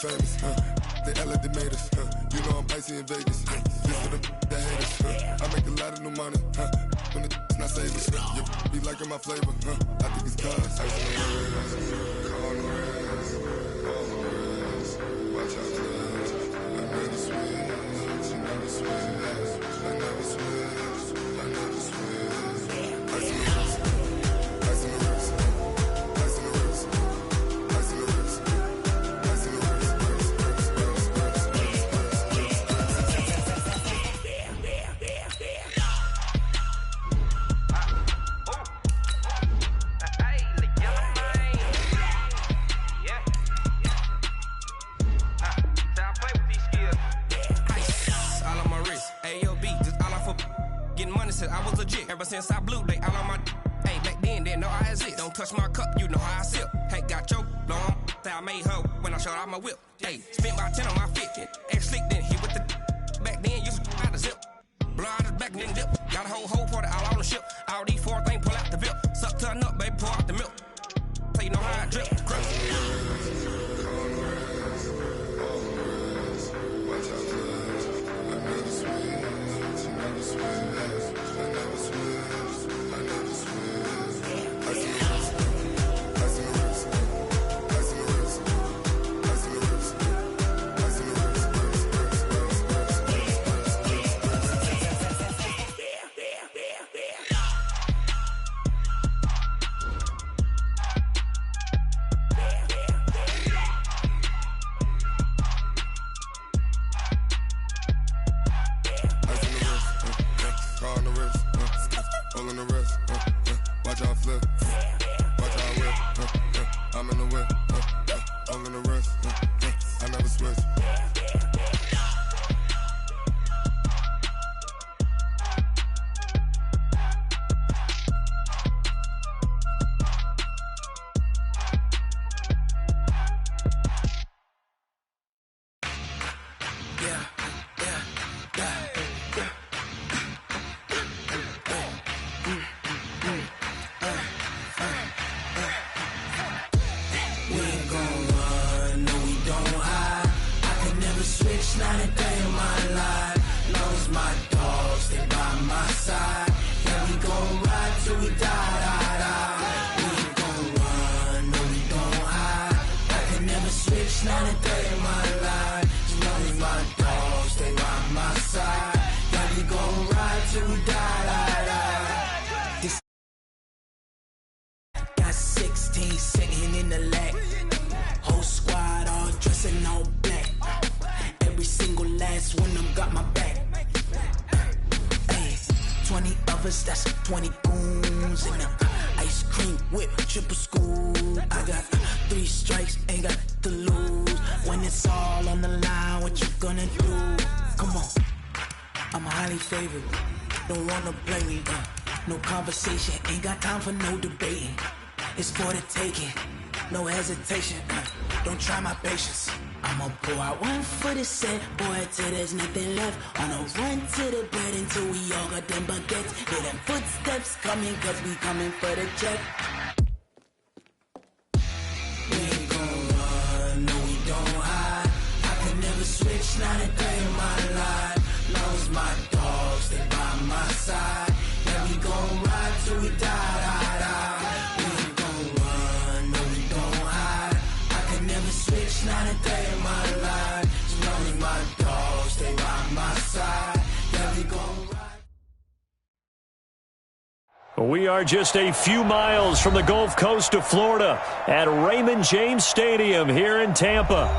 famous, they made us, you know I'm icy in Vegas, this for the haters, I make a lot of new money, when it's not savings, you be liking my flavor, I think it's cause, ice on the wrist, on the wrist, watch out cuz, I never switch, I never switch, I never switch, I never switch, ice on the wrist, ice on the wrist, ice on the wrist, ice on the wrist, ice on the wrist. I was legit ever since I blew they all on my hey back then didn't know I exist. Don't touch my cup, you know how I sip. Hey, got your long that I made her when I showed out my whip. Hey, spent about 10 on my fit. Ex slick then hit with the back then used to out the zip. Blow out his back and then dip. Got a whole party all on the ship. All these four things pull out the VIP. Suck to a nut, baby, pour out the milk. So you know how I drip. That's 20 goons and ice cream whip, triple school. I got 3 strikes, ain't got to lose. When it's all on the line, what you gonna do? Come on, I'm highly favored. Don't wanna blame me. No conversation, ain't got time for no debating. It's for the taking, no hesitation. Don't try my patience. I'ma pour out one for the set, boy, till there's nothing left. On a run to the bed until we all got them baguettes. Hear them footsteps coming, cause we coming for the check. We ain't gon' run, no we don't hide. I can never switch, not a day in my life. Long as my dogs, they by my side. Yeah, we gon' ride till we die. We ain't gon' run, no we don't hide. I can never switch, not a day in my life. As long as my dogs stay by my side. Yeah, we gon' ride. We are just a few miles from the Gulf Coast of Florida at Raymond James Stadium here in Tampa.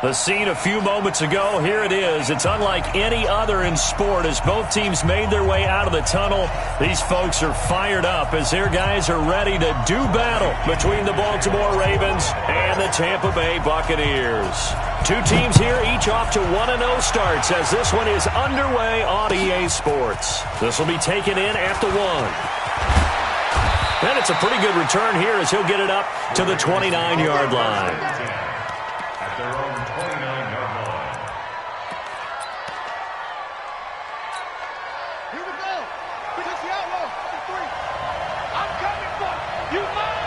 The scene a few moments ago, here it is. It's unlike any other in sport as both teams made their way out of the tunnel. These folks are fired up as their guys are ready to do battle between the Baltimore Ravens and the Tampa Bay Buccaneers. Two teams here, each off to 1-0 starts as this one is underway on EA Sports. This will be taken in at the 1. And it's a pretty good return here as he'll get it up to the 29-yard line. At their own 29-yard line. Here we go. Because the outlaw for 3. I'm coming for you, man.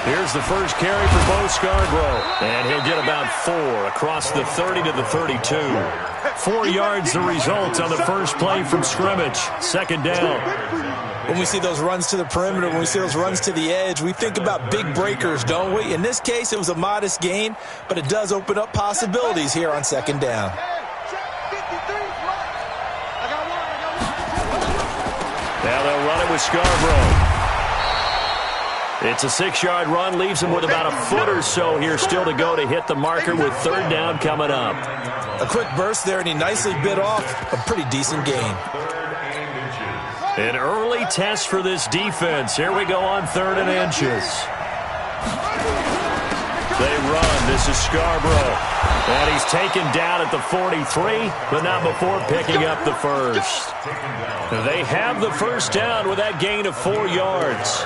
Here's the first carry for Bo Scarborough. And he'll get about 4 across the 30 to the 32. 4 yards the result on the first play from scrimmage. Second down. When we see those runs to the perimeter, when we see those runs to the edge, we think about big breakers, don't we? In this case, it was a modest gain, but it does open up possibilities here on second down. Now they'll run it with Scarborough. It's a 6-yard run, leaves him with about a foot or so here still to go to hit the marker with third down coming up. A quick burst there, and he nicely bit off a pretty decent gain. An early test for this defense. Here we go on 3rd and inches. They run. This is Scarborough. And he's taken down at the 43, but not before picking up the first. They have the first down with that gain of 4 yards.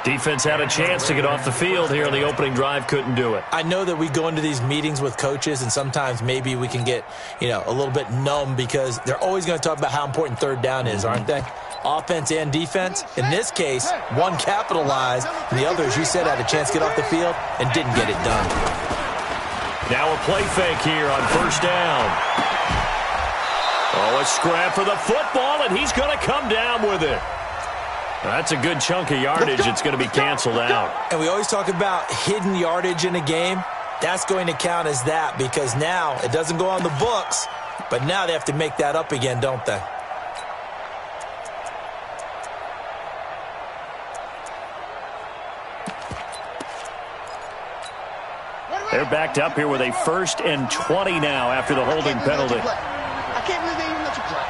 Defense had a chance to get off the field here on the opening drive, couldn't do it. I know that we go into these meetings with coaches, and sometimes maybe we can get, a little bit numb because they're always going to talk about how important third down is, aren't they? Offense and defense. In this case, one capitalized, and the other, as you said, had a chance to get off the field and didn't get it done. Now a play fake here on first down. Oh, a scrap for the football, and he's going to come down with it. That's a good chunk of yardage. It's going to be canceled out. And we always talk about hidden yardage in a game. That's going to count as that because now it doesn't go on the books, but now they have to make that up again, don't they? They're backed up here with a 1st and 20 now after the holding penalty. I can't believe they even let you play.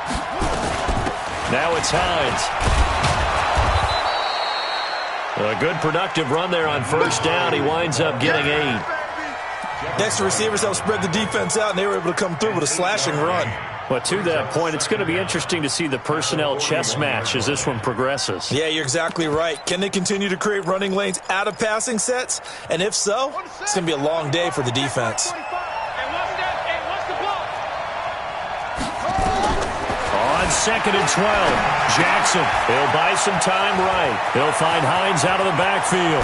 Now it's Hines. A good productive run there on first down. He winds up getting 8. Next receivers helped spread the defense out, and they were able to come through with a slashing run. But to that point, it's going to be interesting to see the personnel chess match as this one progresses. Yeah, you're exactly right. Can they continue to create running lanes out of passing sets? And if so, it's going to be a long day for the defense. On 2nd and 12, Jackson, he'll buy some time right. He'll find Hines out of the backfield.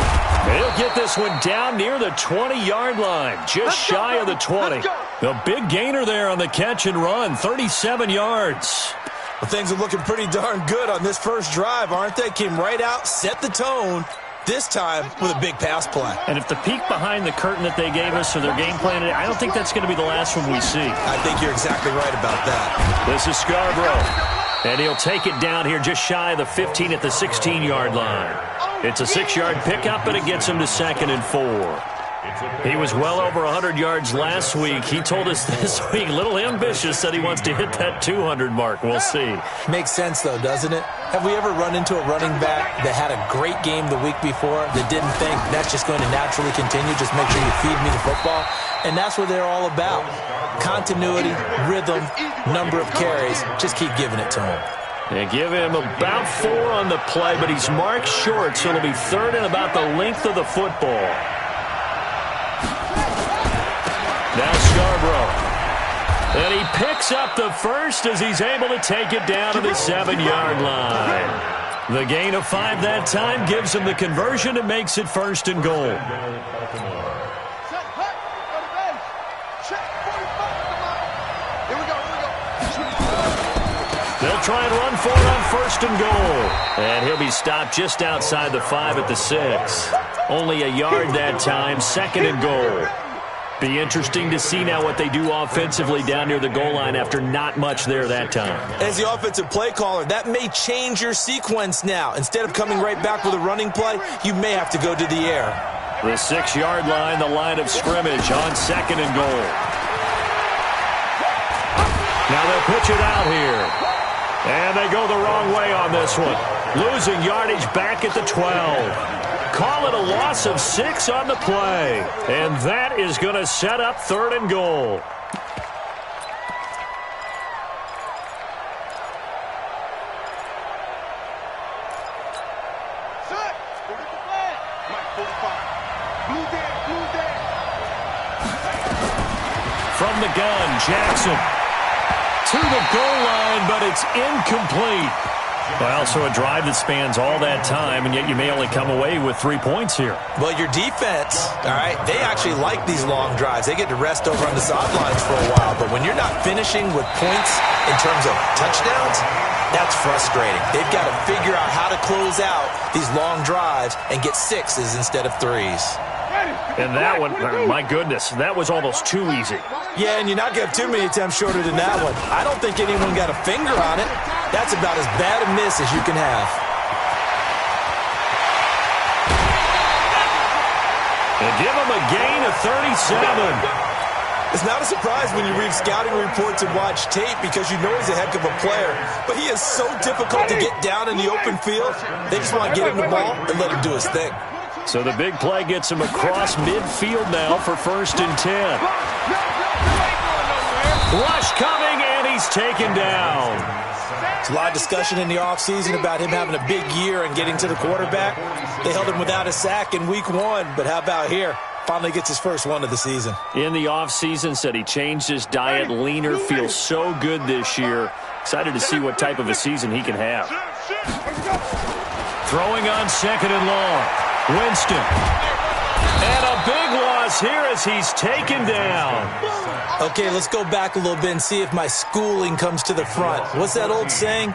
He'll get this one down near the 20-yard line, just shy of the 20. A big gainer there on the catch and run, 37 yards. Well, things are looking pretty darn good on this first drive, aren't they? Came right out, set the tone, this time with a big pass play. And if the peek behind the curtain that they gave us or their game plan, I don't think that's going to be the last one we see. I think you're exactly right about that. This is Scarborough, and he'll take it down here just shy of the 15 at the 16-yard line. It's a 6-yard pickup, and it gets him to 2nd and 4. He was well over 100 yards last week. He told us this week, a little ambitious, said he wants to hit that 200 mark. We'll see. Makes sense, though, doesn't it? Have we ever run into a running back that had a great game the week before that didn't think that's just going to naturally continue? Just make sure you feed me the football. And that's what they're all about. Continuity, rhythm, number of carries. Just keep giving it to him. They give him about 4 on the play, but he's marked short, so it'll be 3rd and about the length of the football. Now Scarborough. And he picks up the first as he's able to take it down to the 7-yard line. The gain of 5 that time gives him the conversion and makes it 1st and goal. They'll try and run for it on 1st and goal. And he'll be stopped just outside the 5 at the 6. Only a yard that time, 2nd and goal. Be interesting to see now what they do offensively down near the goal line after not much there that time. As the offensive play caller, that may change your sequence now. Instead of coming right back with a running play, you may have to go to the air. The 6-yard line, the line of scrimmage on 2nd and goal. Now they'll pitch it out here. And they go the wrong way on this one. Losing yardage back at the 12. Call it a loss of 6 on the play. And that is going to set up 3rd and goal. From the gun, Jackson to the goal line, but it's incomplete. Well, so a drive that spans all that time, and yet you may only come away with 3 points here. Well, your defense, all right, they actually like these long drives. They get to rest over on the sidelines for a while. But when you're not finishing with points in terms of touchdowns, that's frustrating. They've got to figure out how to close out these long drives and get 6s instead of 3s. And that one, my goodness, that was almost too easy. Yeah, and you're not going to have too many attempts shorter than that one. I don't think anyone got a finger on it. That's about as bad a miss as you can have. They give him a gain of 37. It's not a surprise when you read scouting reports and watch tape because you know he's a heck of a player. But he is so difficult to get down in the open field. They just want to get him the ball and let him do his thing. So the big play gets him across midfield now for 1st and 10. Rush coming, and he's taken down. There's a lot of discussion in the offseason about him having a big year and getting to the quarterback. They held him without a sack in week 1, but how about here? Finally gets his first one of the season. In the offseason, said he changed his diet, leaner, feels so good this year. Excited to see what type of a season he can have. Throwing on 2nd and long. Winston. And a big loss here as he's taken down. Okay, let's go back a little bit and see if my schooling comes to the front. What's that old saying?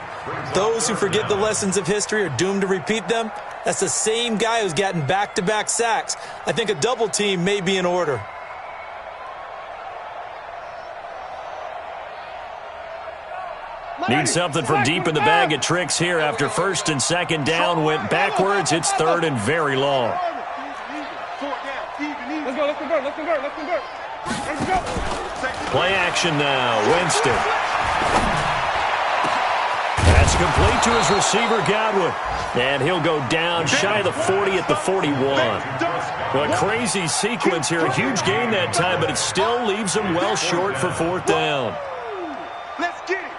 Those who forget the lessons of history are doomed to repeat them. That's the same guy who's gotten back-to-back sacks. I think a double team may be in order. Need something from deep in the bag of tricks here after 1st and 2nd down went backwards. It's 3rd and very long. Let's convert. Play action now. Winston. That's complete to his receiver, Godwin. And he'll go down shy of the 40 at the 41. A crazy sequence here. A huge gain that time, but it still leaves him well short for 4th down. Let's get it.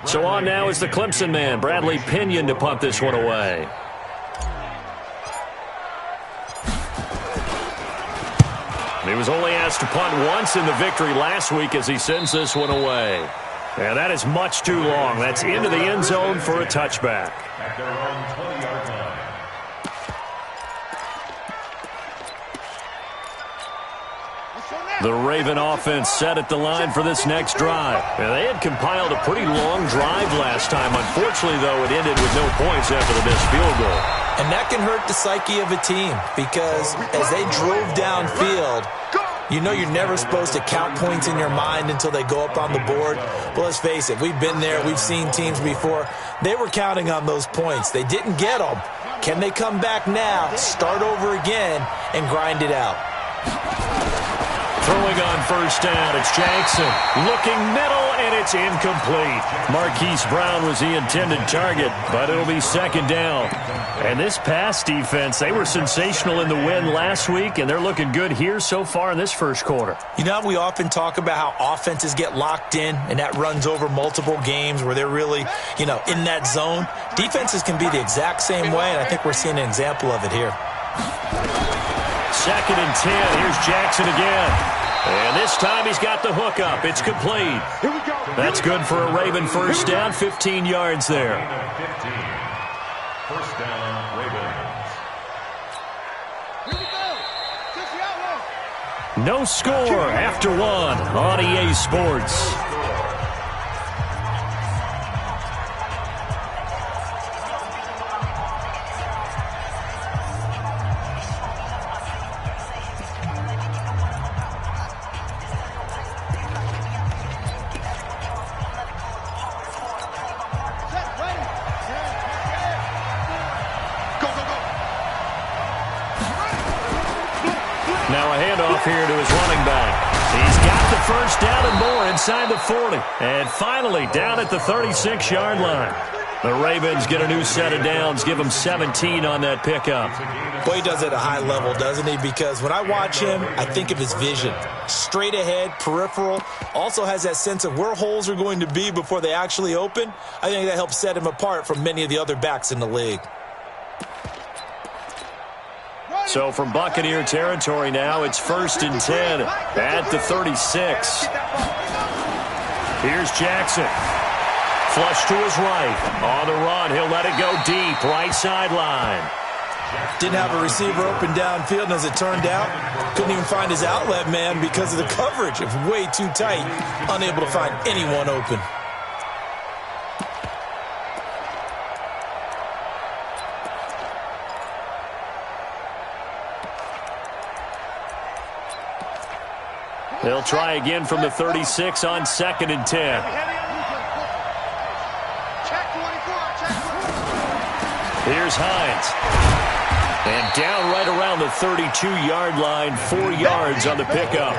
So on now is the Clemson man, Bradley Pinion, to punt this one away. He was only asked to punt once in the victory last week as he sends this one away. And that is much too long. That's into the end zone for a touchback. At their own 20-yard line. The Raven offense set at the line for this next drive. And they had compiled a pretty long drive last time. Unfortunately, though, it ended with no points after the missed field goal. And that can hurt the psyche of a team because as they drove downfield, you know you're never supposed to count points in your mind until they go up on the board. But let's face it, we've been there. We've seen teams before. They were counting on those points. They didn't get them. Can they come back now, start over again, and grind it out? Throwing on 1st down, it's Jackson. Looking middle, and it's incomplete. Marquise Brown was the intended target, but it'll be 2nd down. And this pass defense, they were sensational in the win last week, and they're looking good here so far in this 1st quarter. You know, we often talk about how offenses get locked in, and that runs over multiple games where they're really, in that zone. Defenses can be the exact same way, and I think we're seeing an example of it here. 2nd and 10. Here's Jackson again. And this time he's got the hook up. It's complete. That's good for a Raven 1st down, 15 yards there. 15. 1st down, Ravens. No score after 1 on EA Sports. Now a handoff here to his running back. He's got the 1st down and more inside the 40. And finally down at the 36-yard line. The Ravens get a new set of downs, give him 17 on that pickup. Boy, he does it at a high level, doesn't he? Because when I watch him, I think of his vision. Straight ahead, peripheral. Also has that sense of where holes are going to be before they actually open. I think that helps set him apart from many of the other backs in the league. So from Buccaneer territory now, it's 1st and 10 at the 36. Here's Jackson. flush to his right. On the run, he'll let it go deep, right sideline. Didn't have a receiver open downfield, and as it turned out, couldn't even find his outlet man because of the coverage. It was way too tight, unable to find anyone open. They'll try again from the 36 on 2nd and 10. Here's Hines. And down right around the 32-yard line, 4 yards on the pickup.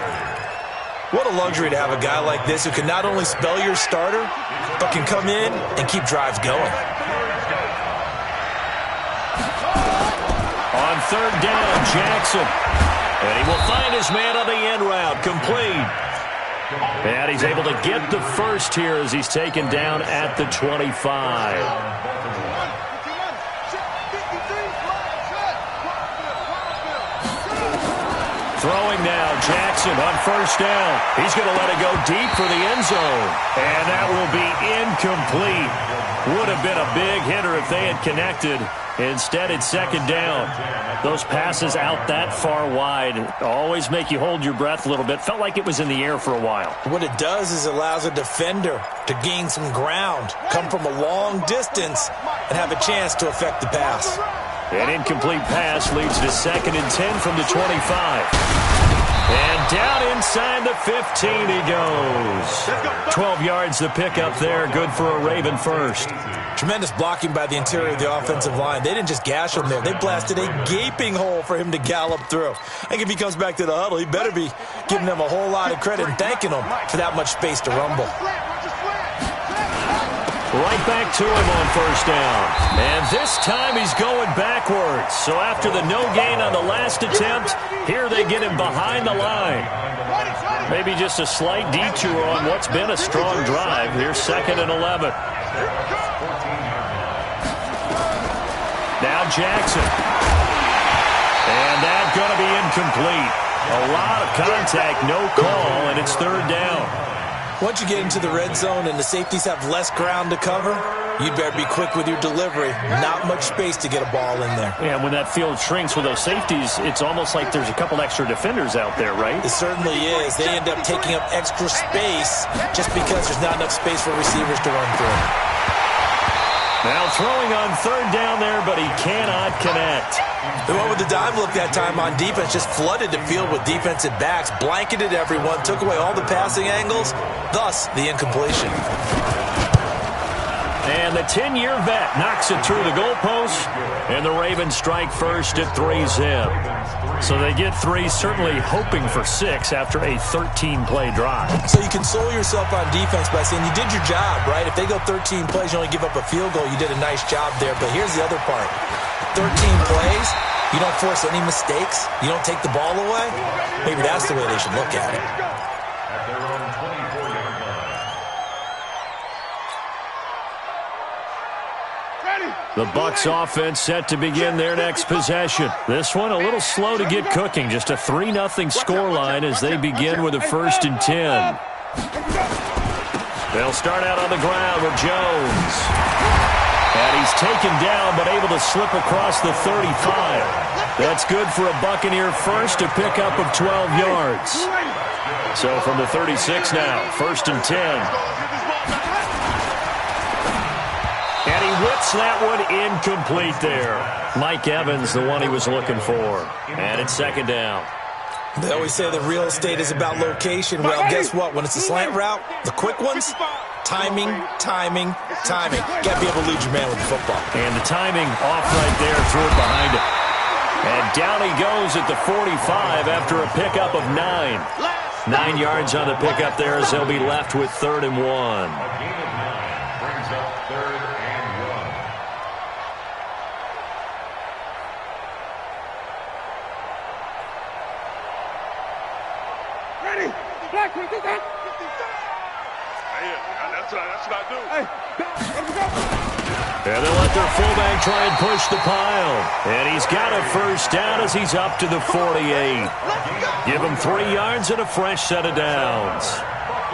What a luxury to have a guy like this who can not only spell your starter, but can come in and keep drives going. On 3rd down, Jackson. And he will find his man on the end route, complete. And he's able to get the first here as he's taken down at the 25. Throwing now, Jackson on 1st down. He's going to let it go deep for the end zone. And that will be incomplete. Would have been a big hitter if they had connected. Instead, it's 2nd down. Those passes out that far wide always make you hold your breath a little bit. Felt like it was in the air for a while. What it does is it allows a defender to gain some ground, come from a long distance, and have a chance to affect the pass. An incomplete pass leads to 2nd and 10 from the 25. And down inside the 15 he goes. 12 yards the pickup there. Good for a Raven first. Tremendous blocking by the interior of the offensive line. They didn't just gash him there. They blasted a gaping hole for him to gallop through. I think if he comes back to the huddle, he better be giving them a whole lot of credit and thanking them for that much space to rumble. Right back to him on 1st down. And this time he's going backwards. So after the no gain on the last attempt, here they get him behind the line. Maybe just a slight detour on what's been a strong drive. Here's 2nd and 11. Now Jackson. And that's going to be incomplete. A lot of contact, no call, and it's 3rd down. Once you get into the red zone and the safeties have less ground to cover, you'd better be quick with your delivery. Not much space to get a ball in there. Yeah, when that field shrinks with those safeties, it's almost like there's a couple extra defenders out there, right? It certainly is. They end up taking up extra space just because there's not enough space for receivers to run through. Now throwing on 3rd down there, but he cannot connect. The one with the dime look that time on defense just flooded the field with defensive backs, blanketed everyone, took away all the passing angles, thus the incompletion. And the 10-year vet knocks it through the goalpost, and the Ravens strike first at 3-zip. So they get 3, certainly hoping for 6 after a 13-play drive. So you console yourself on defense by saying you did your job, right? If they go 13 plays, you only give up a field goal, you did a nice job there. But here's the other part. 13 plays, you don't force any mistakes, you don't take the ball away. Maybe that's the way they should look at it. At their own 24-yard line. The Bucs offense set to begin their next possession. This one a little slow to get cooking. Just a 3-0 scoreline as they begin with a 1st and 10. They'll start out on the ground with Jones. And he's taken down but able to slip across the 35. That's good for a Buccaneer first, a pickup of 12 yards. So from the 36 now, 1st and 10. And he whips that one incomplete there. Mike Evans, the one he was looking for. And it's 2nd down. They always say the real estate is about location. Well, guess what? When it's a slant route, the quick ones, timing, timing, timing. Got to be able to lead your man with the football. And the timing off right there, threw it behind him. And down he goes at the 45 after a pickup of 9. 9 yards on the pickup there as they'll be left with 3rd and 1. A gain of 9 brings up 3rd and 1. Ready? Black, what is that? That's what I do. Hey, let's go. And they'll let their fullback try and push the pile. And he's got a 1st down as he's up to the 48. Give him 3 yards and a fresh set of downs.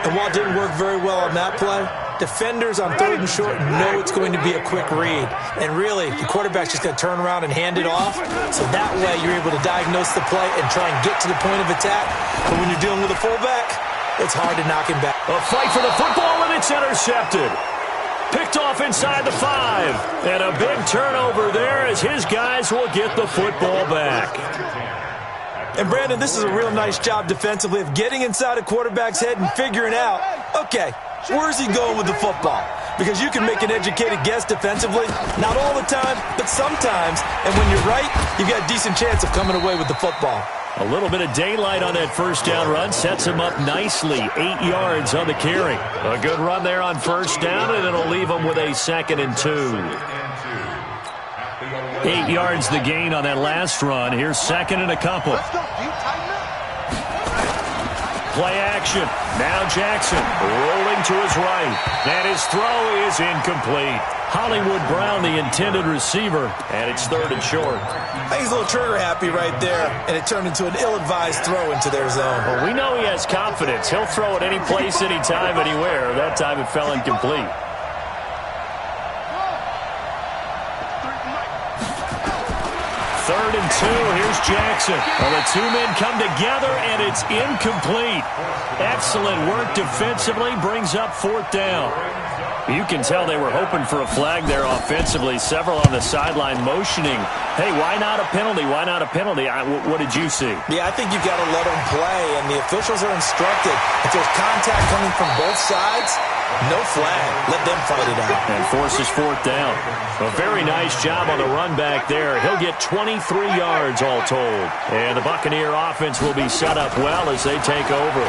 And while it didn't work very well on that play, defenders on 3rd and short know it's going to be a quick read. And really, the quarterback's just going to turn around and hand it off. So that way you're able to diagnose the play and try and get to the point of attack. But when you're dealing with a fullback, it's hard to knock him back. A fight for the football, and it's intercepted. Picked off inside the 5. And a big turnover there as his guys will get the football back. And, Brandon, this is a real nice job defensively of getting inside a quarterback's head and figuring out, okay, where's he going with the football? Because you can make an educated guess defensively, not all the time, but sometimes. And when you're right, you've got a decent chance of coming away with the football. A little bit of daylight on that first down run sets him up nicely. 8 yards on the carry. A good run there on first down, and it'll leave him with a 2nd and 2. 8 yards the gain on that last run. Here's 2nd and a couple. Play action. Now Jackson rolling to his right. And his throw is incomplete. Hollywood Brown, the intended receiver, and it's 3rd and short. I think he's a little trigger happy right there, and it turned into an ill-advised throw into their zone. Well, we know he has confidence. He'll throw it any place, anytime, anywhere. That time it fell incomplete. 3rd and 2. Here's Jackson. Well, the two men come together, and it's incomplete. Excellent work defensively. Brings up 4th down. You can tell they were hoping for a flag there offensively. Several on the sideline motioning. Hey, why not a penalty? Why not a penalty? What did you see? Yeah, I think you've got to let them play, and the officials are instructed. If there's contact coming from both sides, no flag. Let them fight it out. And forces 4th down. A very nice job on the run back there. He'll get 23 yards all told. And the Buccaneer offense will be set up well as they take over.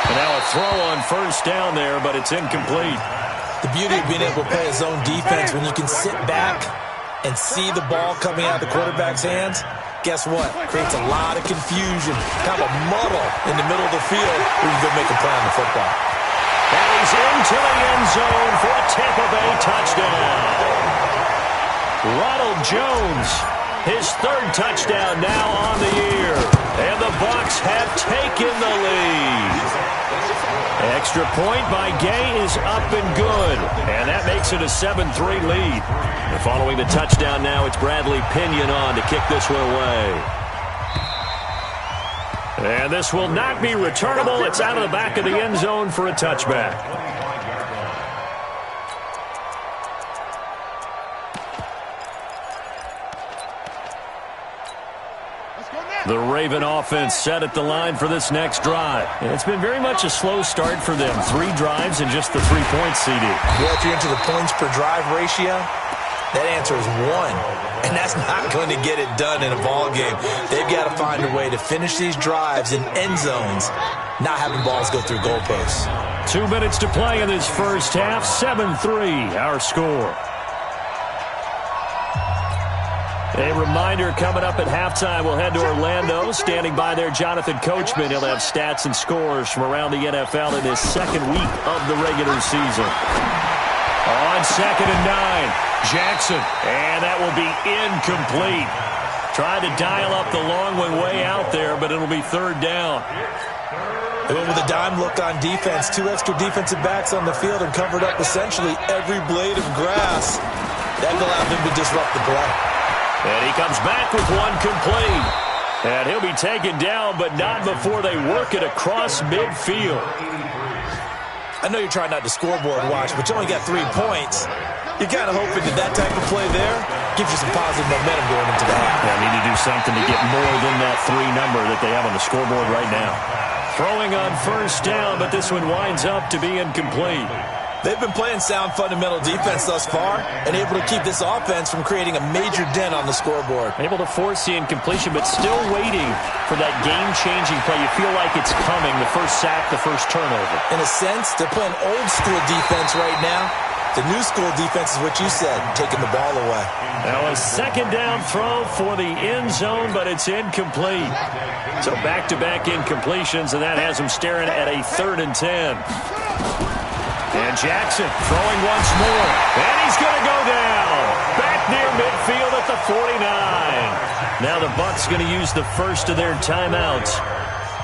And now a throw on first down there, but it's incomplete. The beauty of being able to play a zone defense when you can sit back and see the ball coming out of the quarterback's hands, guess what? Creates a lot of confusion, kind of a muddle in the middle of the field where you can go make a play on the football. And he's into the end zone for a Tampa Bay touchdown. Ronald Jones, his 3rd touchdown now on the year. And the Bucs have taken the lead. Extra point by Gay is up and good. And that makes it a 7-3 lead. And following the touchdown now, it's Bradley Pinion on to kick this one away. And this will not be returnable. It's out of the back of the end zone for a touchback. The Raven offense set at the line for this next drive. And it's been very much a slow start for them. 3 drives and just the 3 points, CD. Well, if you're into the points per drive ratio, that answer is 1. And that's not going to get it done in a ball game. They've got to find a way to finish these drives in end zones, not having balls go through goalposts. 2 minutes to play in this first half. 7-3, our score. A reminder coming up at halftime, we'll head to Orlando. Standing by there, Jonathan Coachman. He'll have stats and scores from around the NFL in his 2nd week of the regular season. On 2nd and 9, Jackson. And that will be incomplete. Tried to dial up the long one way out there, but it'll be 3rd down. They went with a dime look on defense. 2 extra defensive backs on the field and covered up essentially every blade of grass. That allowed them to disrupt the play. And he comes back with one complete. And he'll be taken down, but not before they work it across midfield. I know you're trying not to scoreboard watch, but you only got 3 points. You're kind of hoping that type of play there gives you some positive momentum going into the half. They need to do something to get more than that 3 number that they have on the scoreboard right now. Throwing on first down, but this one winds up to be incomplete. They've been playing sound fundamental defense thus far and able to keep this offense from creating a major dent on the scoreboard. Able to force the incompletion, but still waiting for that game-changing play. You feel like it's coming, the first sack, the first turnover. In a sense, they're playing old-school defense right now. The new school defense is what you said, taking the ball away. Now a 2nd down throw for the end zone, but it's incomplete. So back-to-back incompletions, and that has them staring at a 3rd and 10. And Jackson throwing once more. And he's going to go down. Back near midfield at the 49. Now the Bucs going to use the first of their timeouts.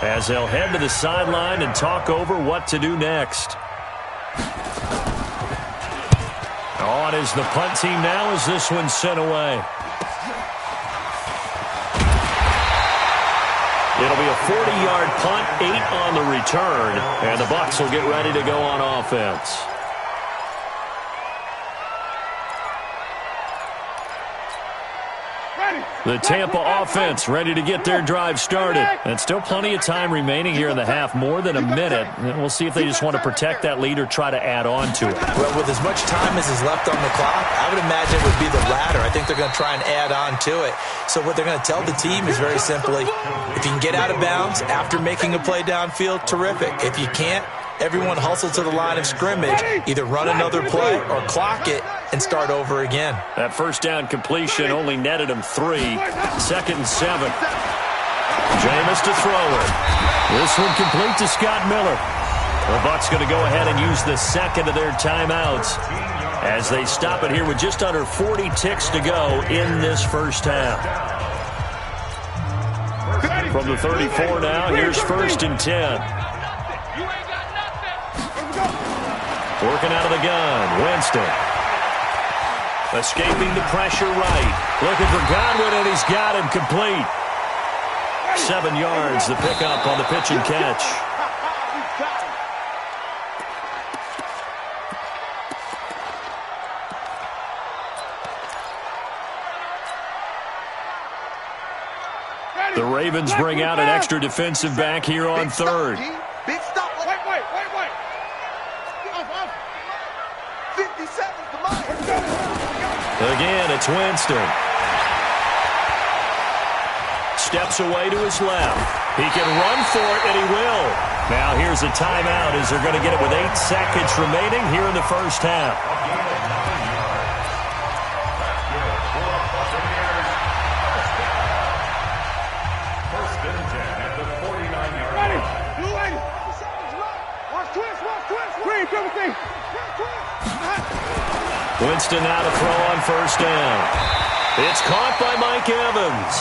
as they'll head to the sideline and talk over what to do next. On is the punt team now as this one's sent away. It'll be a 40-yard punt, 8 on the return, and the Bucs will get ready to go on offense. The Tampa offense ready to get their drive started. And still plenty of time remaining here in the half, more than a minute. And we'll see if they just want to protect that lead or try to add on to it. Well, with as much time as is left on the clock, I would imagine it would be the latter. I think they're going to try and add on to it. So what they're going to tell the team is very simply, if you can get out of bounds after making a play downfield, terrific. If you can't, everyone hustle to the line of scrimmage, either run another play or clock it and start over again. That first down completion only netted him 3. 2nd and 7. Jameis to throw it. This one complete to Scott Miller. The Bucs going to go ahead and use the second of their timeouts as they stop it here with just under 40 ticks to go in this first half. From the 34 now, here's 1st and 10. Working out of the gun, Winston. Escaping the pressure right. Looking for Godwin, and he's got him complete. 7 yards, the pickup on the pitch and catch. The Ravens bring out an extra defensive back here on 3rd. Big stop. Wait. 57's the money. Again, it's Winston. Steps away to his left. He can run for it, and he will. Now here's a timeout as they're going to get it with 8 seconds remaining here in the first half. Winston now to throw on 1st down. It's caught by Mike Evans.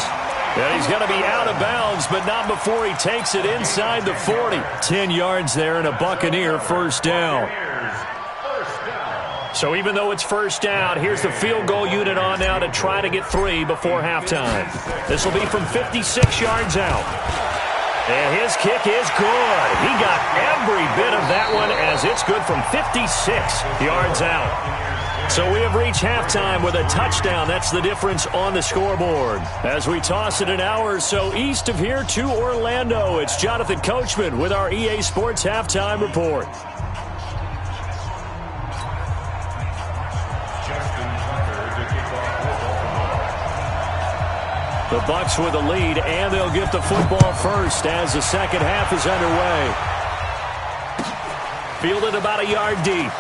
And he's going to be out of bounds, but not before he takes it inside the 40. 10 yards there and a Buccaneer 1st down. So even though it's 1st down, here's the field goal unit on now to try to get 3 before halftime. This will be from 56 yards out. And his kick is good. He got every bit of that one as it's good from 56 yards out. So we have reached halftime with a touchdown. That's the difference on the scoreboard. As we toss it an hour or so east of here to Orlando, it's Jonathan Coachman with our EA Sports Halftime Report. The Bucs with a lead, and they'll get the football first as the second half is underway. Fielded about a yard deep.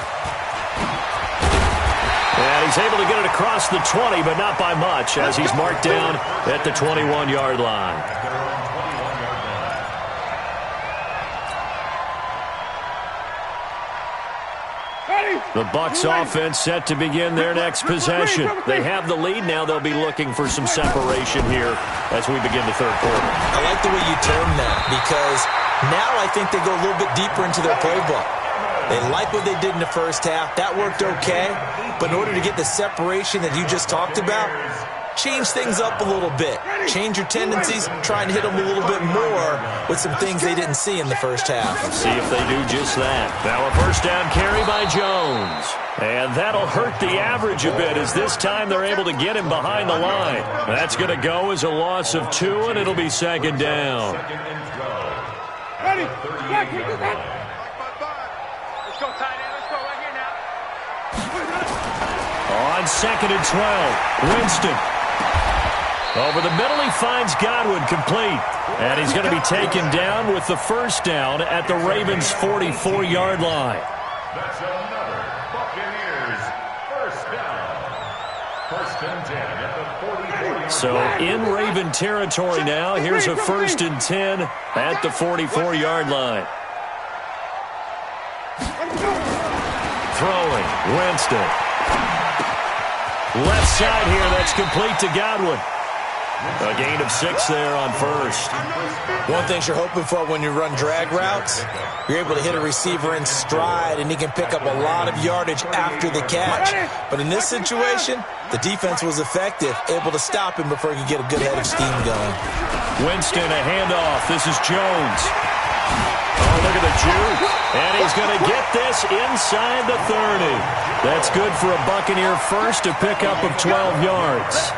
And he's able to get it across the 20, but not by much, as he's marked down at the 21-yard line. The Bucs offense set to begin their next possession. They have the lead. Now they'll be looking for some separation here as we begin the 3rd quarter. I like the way you term that, because now I think they go a little bit deeper into their playbook. They like what they did in the first half. That worked okay. But in order to get the separation that you just talked about, change things up a little bit. Change your tendencies. Try and hit them a little bit more with some things they didn't see in the first half. See if they do just that. Now a 1st down carry by Jones. And that'll hurt the average a bit as this time they're able to get him behind the line. That's going to go as a loss of 2, and it'll be 2nd down. Ready? On 2nd and 12, Winston. Over the middle, he finds Godwin complete. And he's going to be taken down with the 1st down at the Ravens' 44-yard line. That's another Buccaneers 1st down. 1st and 10 at the 44. So in Raven territory now, here's a 1st and 10 at the 44-yard line. Throwing, Winston. Left side here, that's complete to Godwin. A gain of 6 there on first. One thing you're hoping for when you run drag routes, you're able to hit a receiver in stride, and he can pick up a lot of yardage after the catch. But in this situation, the defense was effective, able to stop him before he could get a good head of steam going. Winston, a handoff. This is Jones. Oh, look at the juke. And he's going to get this inside the 30. That's good for a Buccaneer first, a pickup of 12 yards.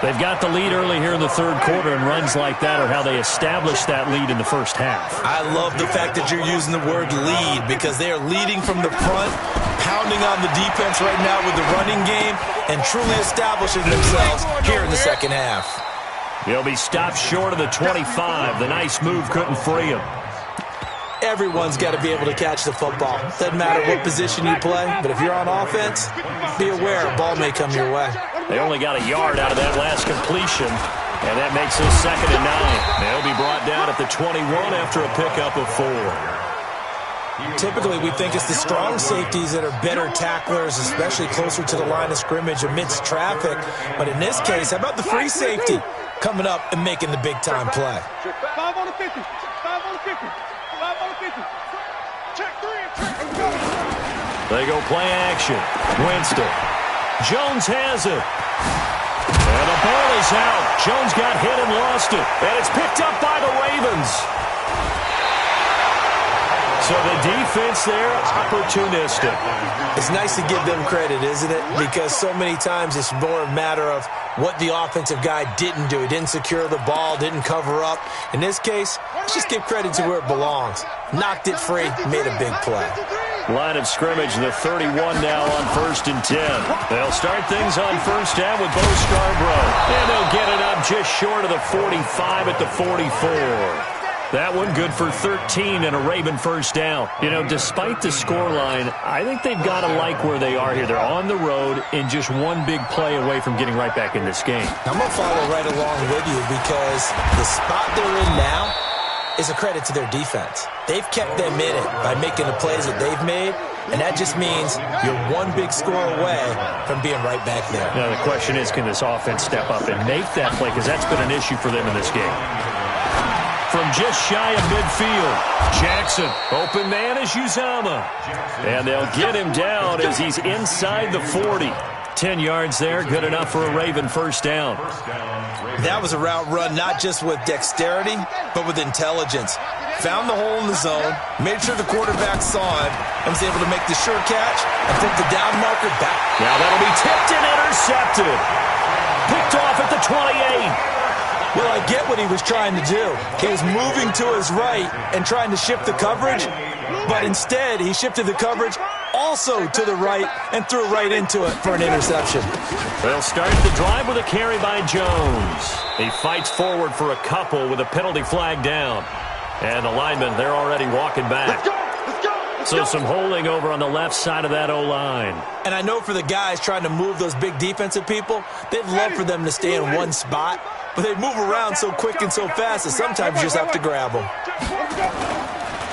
They've got the lead early here in the third quarter, and runs like that are how they established that lead in the first half. I love the fact that you're using the word lead, because they are leading from the front, pounding on the defense right now with the running game, and truly establishing themselves here in the second half. He'll be stopped short of the 25. The nice move couldn't free him. Everyone's got to be able to catch the football. Doesn't matter what position you play, but if you're on offense, be aware a ball may come your way. They only got a yard out of that last completion, and that makes it 2nd and 9. They'll be brought down at the 21 after a pickup of 4. Typically, we think it's the strong safeties that are better tacklers, especially closer to the line of scrimmage amidst traffic. But in this case, how about the free safety coming up and making the big-time play? 5 on the 50. 5 on the 50. 5 on the 50. Check 3 and check. They go play action. Winston. Jones has it. And the ball is out. Jones got hit and lost it. And it's picked up by the Ravens. So the defense there, opportunistic. It's nice to give them credit, isn't it? Because so many times it's more a matter of what the offensive guy didn't do. He didn't secure the ball, didn't cover up. In this case, let's just give credit to where it belongs. Knocked it free, made a big play. Line of scrimmage, the 31 now on 1st and 10. They'll start things on first down with Bo Scarborough. And they'll get it up just short of the 45 at the 44. That one good for 13 and a Raven first down. You know, despite the scoreline, I think they've got to like where they are here. They're on the road and just one big play away from getting right back in this game. I'm going to follow right along with you, because the spot they're in now is a credit to their defense. They've kept them in it by making the plays that they've made, and that just means you're one big score away from being right back there. Now, the question is, can this offense step up and make that play? Because that's been an issue for them in this game. From just shy of midfield, Jackson, open man is Uzama. And they'll get him down as he's inside the 40. 10 yards there, good enough for a Raven first down. That was a route run not just with dexterity, but with intelligence. Found the hole in the zone, made sure the quarterback saw him, and was able to make the sure catch and put the down marker back. Now that'll be tipped and intercepted. Picked off at the 28. Well, I get what he was trying to do. He was moving to his right and trying to shift the coverage, but instead he shifted the coverage also to the right and threw right into it for an interception. They'll start the drive with a carry by Jones. He fights forward for a couple with a penalty flag down. And the linemen, they're already walking back. So some holding over on the left side of that O-line. And I know for the guys trying to move those big defensive people, they'd love for them to stay in one spot, but they move around so quick and so fast that sometimes you just have to grab them.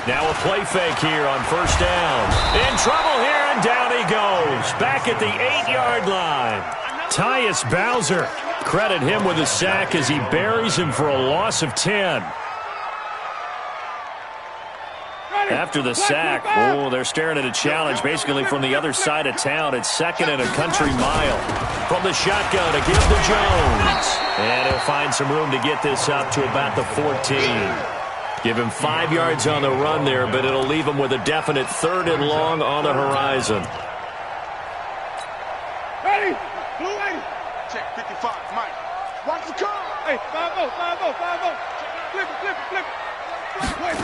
Now a play fake here on first down. In trouble here, and down he goes. Back at the 8-yard line. Tyus Bowser. Credit him with a sack as he buries him for a loss of 10. After the sack, they're staring at a challenge basically from the other side of town. It's 2nd and a country mile. From the shotgun to give to Jones. And he'll find some room to get this up to about the 14. Give him 5 yards on the run there, but it'll leave him with a definite 3rd and long on the horizon. Ready? Blue 80. Check 55, Mike. Watch the car. Hey, 5-0, 5-0, 5-0. Flip it, flip it, flip it. Wait,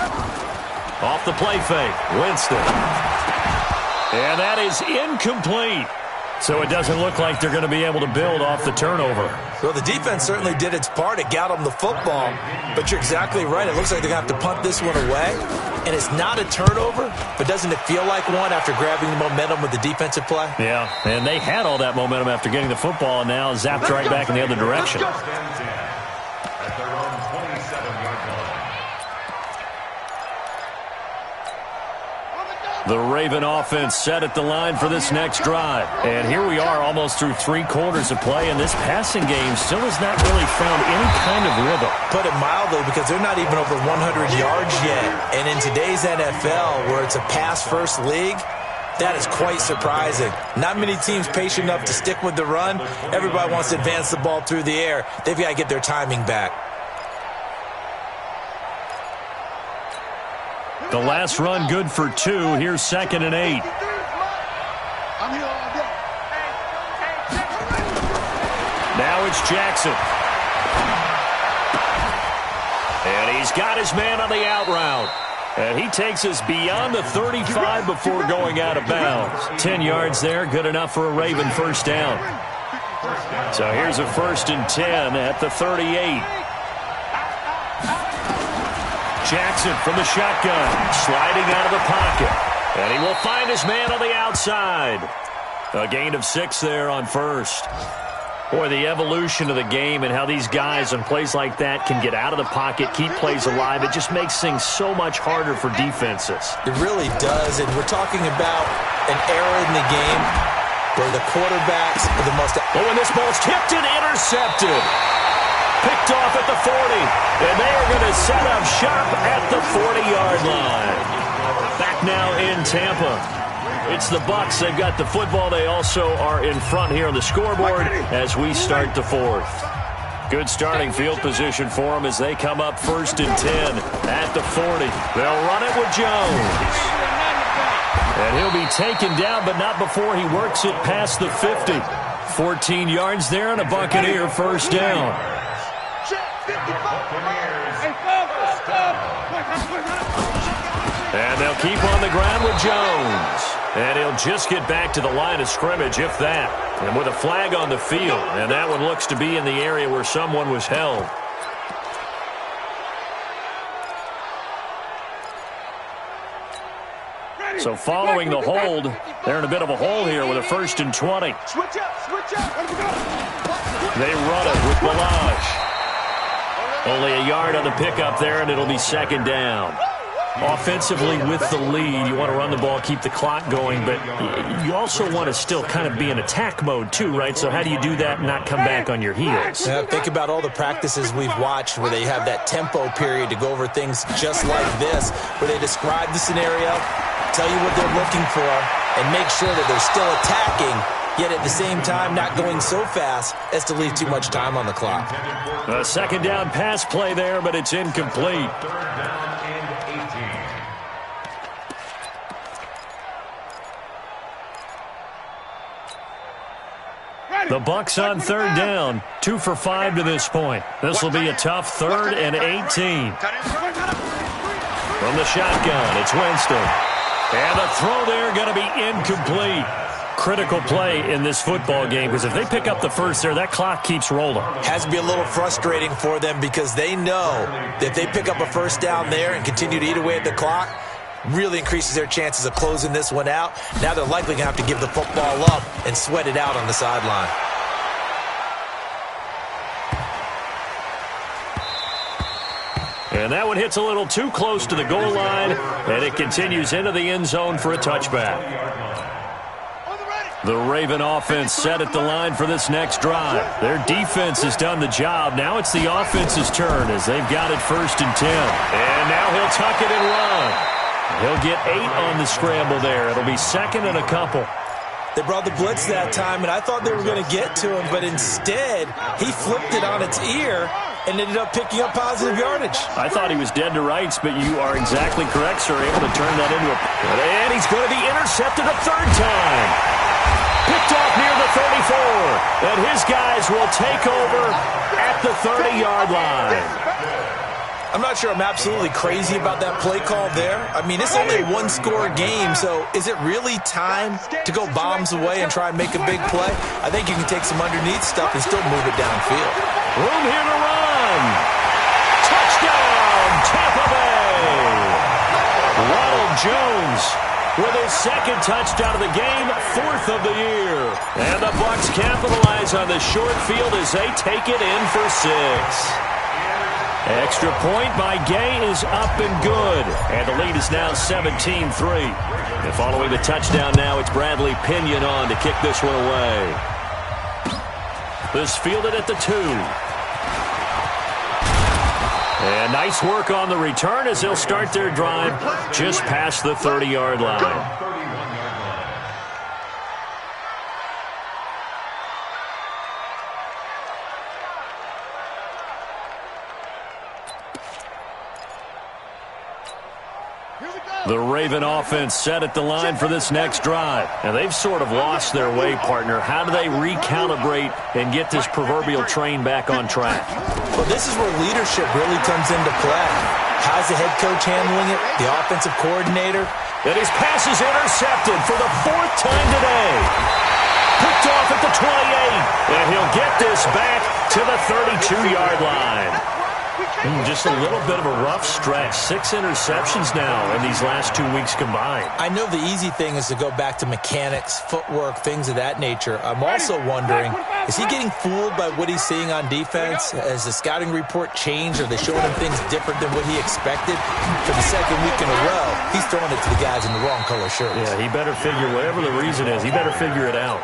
off the play fake, Winston. And that is incomplete. So it doesn't look like they're going to be able to build off the turnover. Well, the defense certainly did its part. It got them the football. But you're exactly right. It looks like they're going to have to punt this one away. And it's not a turnover, but doesn't it feel like one after grabbing the momentum with the defensive play? Yeah, and they had all that momentum after getting the football and now zapped right back in the other direction. The Raven offense set at the line for this next drive. And here we are almost through 3 quarters of play, and this passing game still has not really found any kind of rhythm. Put it mildly, because they're not even over 100 yards yet. And in today's NFL, where it's a pass-first league, that is quite surprising. Not many teams patient enough to stick with the run. Everybody wants to advance the ball through the air. They've got to get their timing back. The last run good for 2. Here's 2nd and 8. Now it's Jackson. And he's got his man on the out route. And he takes us beyond the 35 before going out of bounds. 10 yards there, good enough for a Raven first down. So here's a 1st and 10 at the 38. Jackson from the shotgun, sliding out of the pocket. And he will find his man on the outside. A gain of 6 there on first. Boy, the evolution of the game and how these guys on plays like that can get out of the pocket, keep plays alive, it just makes things so much harder for defenses. It really does, and we're talking about an era in the game where the quarterbacks are the most... Oh, and this ball's tipped and intercepted. Picked off at the 40, and they are going to set up shop at the 40-yard line. Back now in Tampa. It's the Bucs. They've got the football. They also are in front here on the scoreboard as we start the 4th. Good starting field position for them as they come up 1st and 10 at the 40. They'll run it with Jones. And he'll be taken down, but not before he works it past the 50. 14 yards there and a Buccaneer first down. And they'll keep on the ground with Jones. And he'll just get back to the line of scrimmage, if that. And with a flag on the field. And that one looks to be in the area where someone was held. So following the hold, they're in a bit of a hole here with a 1st and 20. They run it with Balaj. Only a yard on the pickup there, and it'll be 2nd down. Offensively with the lead, you want to run the ball, keep the clock going, but you also want to still kind of be in attack mode too, right? So how do you do that and not come back on your heels? Think about all the practices we've watched where they have that tempo period to go over things just like this, where they describe the scenario, tell you what they're looking for, and make sure that they're still attacking, yet at the same time not going so fast as to leave too much time on the clock. A 2nd down pass play there, but it's incomplete. The Bucs on 3rd down, 2 for 5 to this point. This will be a tough 3rd and 18. From the shotgun, it's Winston. And the throw there going to be incomplete. Critical play in this football game, because if they pick up the first there, that clock keeps rolling. Has to be a little frustrating for them because they know that if they pick up a first down there and continue to eat away at the clock, really increases their chances of closing this one out. Now they're likely going to have to give the football up and sweat it out on the sideline. And that one hits a little too close to the goal line, and it continues into the end zone for a touchback. The Raven offense set at the line for this next drive. Their defense has done the job. Now it's the offense's turn as they've got it 1st and 10. And now he'll tuck it and run. He'll get 8 on the scramble there. It'll be 2nd and a couple. They brought the blitz that time, and I thought they were going to get to him, but instead he flipped it on its ear and ended up picking up positive yardage. I thought he was dead to rights, but you are exactly correct, sir. Able to turn that into a... And he's going to be intercepted a 3rd time. Picked off near the 34. And his guys will take over at the 30-yard line. I'm not sure I'm absolutely crazy about that play call there. I mean, it's only a 1-score game, so is it really time to go bombs away and try and make a big play? I think you can take some underneath stuff and still move it downfield. Room here to run. Touchdown, Tampa Bay. Ronald Jones with his 2nd touchdown of the game, 4th of the year. And the Bucs capitalize on the short field as they take it in for 6. Extra point by Gay is up and good. And the lead is now 17-3. And following the touchdown now, it's Bradley Pinion on to kick this one away. This fielded at the 2. And nice work on the return as they'll start their drive just past the 30-yard line. The Raven offense set at the line for this next drive. And they've sort of lost their way, partner. How do they recalibrate and get this proverbial train back on track? Well, this is where leadership really comes into play. How's the head coach handling it? The offensive coordinator? And his pass is intercepted for the 4th time today. Picked off at the 28. And he'll get this back to the 32-yard line. Just a little bit of a rough stretch. 6 interceptions now in these last 2 weeks combined. I know the easy thing is to go back to mechanics, footwork, things of that nature. I'm also wondering, is he getting fooled by what he's seeing on defense? Has the scouting report changed? Are they showing him things different than what he expected? For the second week in a row, he's throwing it to the guys in the wrong color shirts. Yeah, he better figure, whatever the reason is, he better figure it out.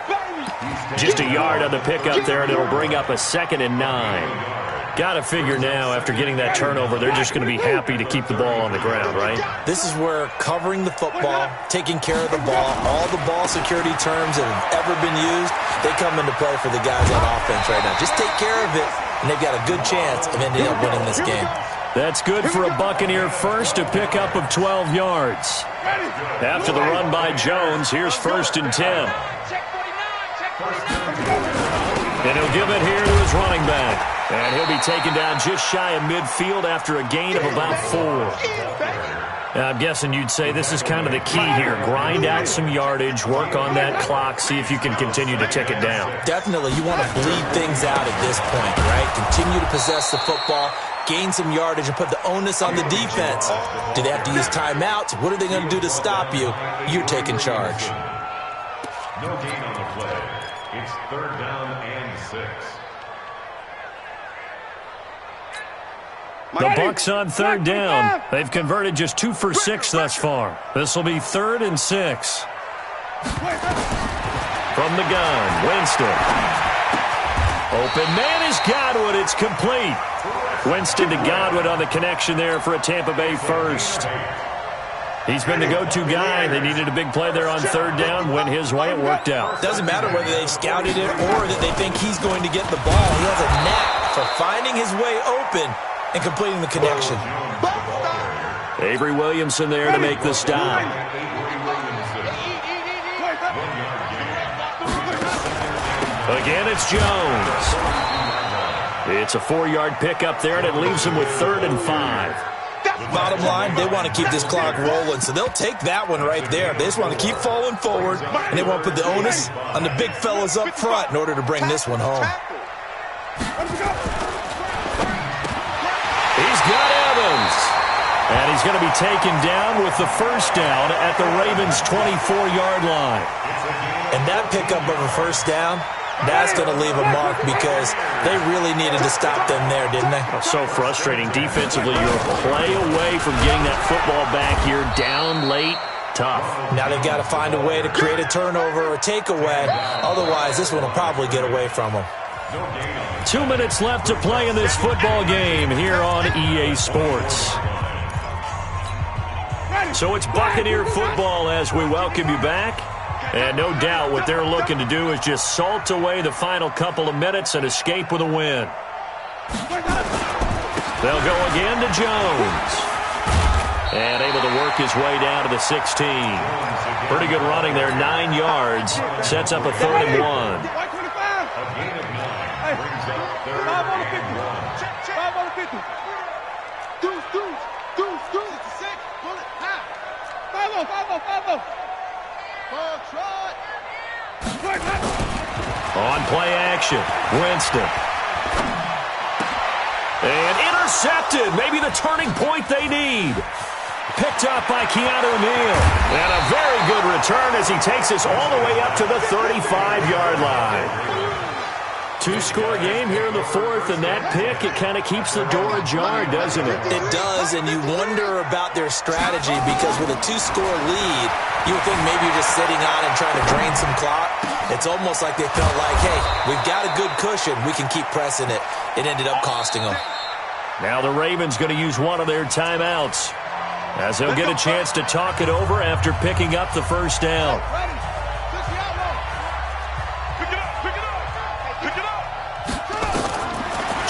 Just a yard on the pickup there, and it'll bring up a 2nd and 9. Got to figure now, after getting that turnover, they're just going to be happy to keep the ball on the ground, right? This is where covering the football, taking care of the ball, all the ball security terms that have ever been used, they come into play for the guys on offense right now. Just take care of it, and they've got a good chance of ending up winning this game. That's good for a Buccaneer first, a pickup of 12 yards. After the run by Jones, here's 1st and 10. And he'll give it here to his running back. And he'll be taken down just shy of midfield after a gain of about 4. I'm guessing you'd say this is kind of the key here. Grind out some yardage, work on that clock, see if you can continue to tick it down. Definitely. You want to bleed things out at this point, right? Continue to possess the football, gain some yardage, and put the onus on the defense. Do they have to use timeouts? What are they going to do to stop you? You're taking charge. No gain on the play. It's 3rd down and 6. The Bucs on 3rd down. They've converted just 2 for 6 thus far. This will be 3rd and 6. From the gun, Winston. Open man is Godwin. It's complete. Winston to Godwin on the connection there for a Tampa Bay first. He's been the go-to guy. They needed a big play there on 3rd down. Went his way. It worked out. Doesn't matter whether they've scouted it or that they think he's going to get the ball. He has a knack for finding his way open and completing the connection. Avery Williamson there to make the stop. Again, it's Jones. It's a 4-yard pickup there, and it leaves him with 3rd and 5. Bottom line, they want to keep this clock rolling, so they'll take that one right there. They just want to keep falling forward, and they want to put the onus on the big fellas up front in order to bring this one home. He's got Evans. And he's going to be taken down with the 1st down at the Ravens' 24-yard line. And that pickup of a 1st down, that's going to leave a mark because they really needed to stop them there, didn't they? So frustrating. Defensively, you're a play away from getting that football back here. Down late, tough. Now they've got to find a way to create a turnover or takeaway. Otherwise, this one will probably get away from them. 2 minutes left to play in this football game here on EA Sports. So it's Buccaneer football as we welcome you back. And no doubt what they're looking to do is just salt away the final couple of minutes and escape with a win. They'll go again to Jones. And able to work his way down to the 16. Pretty good running there, 9 yards. Sets up a 3rd and 1. On play action, Winston. And intercepted. Maybe the turning point they need. Picked up by Keanu Neal. And a very good return as he takes us all the way up to the 35-yard line. Two-score game here in the fourth, and that pick, it kind of keeps the door ajar, doesn't it? It does, and you wonder about their strategy because with a two-score lead, you would think maybe you're just sitting on and trying to drain some clock. It's almost like they felt like, hey, we've got a good cushion. We can keep pressing it. It ended up costing them. Now the Ravens going to use one of their timeouts as they'll get a chance to talk it over after picking up the first down.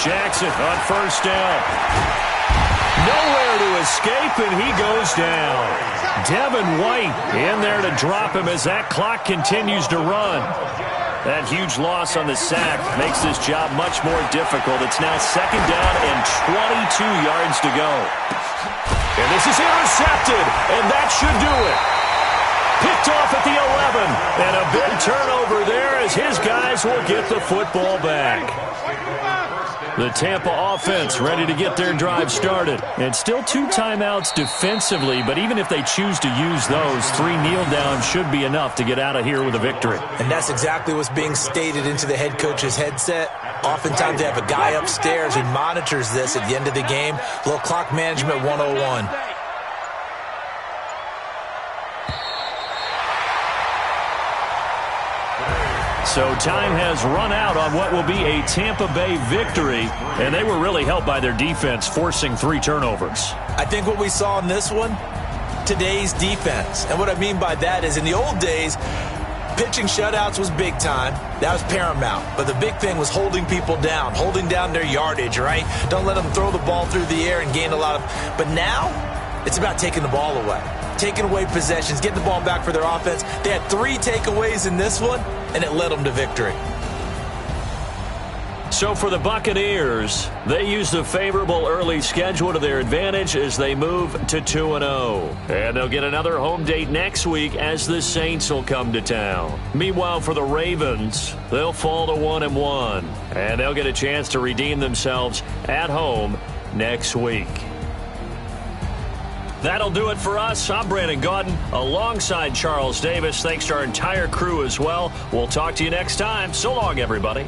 Jackson on first down. Nowhere to escape, and he goes down. Devin White in there to drop him as that clock continues to run. That huge loss on the sack makes this job much more difficult. It's now second down and 22 yards to go. And this is intercepted, and that should do it. Picked off at the 11, and a big turnover there as his guys will get the football back. The Tampa offense ready to get their drive started. And still 2 timeouts defensively, but even if they choose to use those, 3 kneel downs should be enough to get out of here with a victory. And that's exactly what's being stated into the head coach's headset. Oftentimes they have a guy upstairs who monitors this at the end of the game. Little clock management 101. So time has run out on what will be a Tampa Bay victory, and they were really helped by their defense forcing 3 turnovers. I think what we saw in this one, today's defense. And what I mean by that is in the old days, pitching shutouts was big time. That was paramount. But the big thing was holding people down, holding down their yardage, right? Don't let them throw the ball through the air and gain a lot of... But now, it's about taking the ball away. Taking away possessions, getting the ball back for their offense. They had 3 takeaways in this one, and it led them to victory. So for the Buccaneers, they use the favorable early schedule to their advantage as they move to 2-0. And they'll get another home date next week as the Saints will come to town. Meanwhile, for the Ravens, they'll fall to 1-1. And they'll get a chance to redeem themselves at home next week. That'll do it for us. I'm Brandon Gaudin alongside Charles Davis. Thanks to our entire crew as well. We'll talk to you next time. So long, everybody.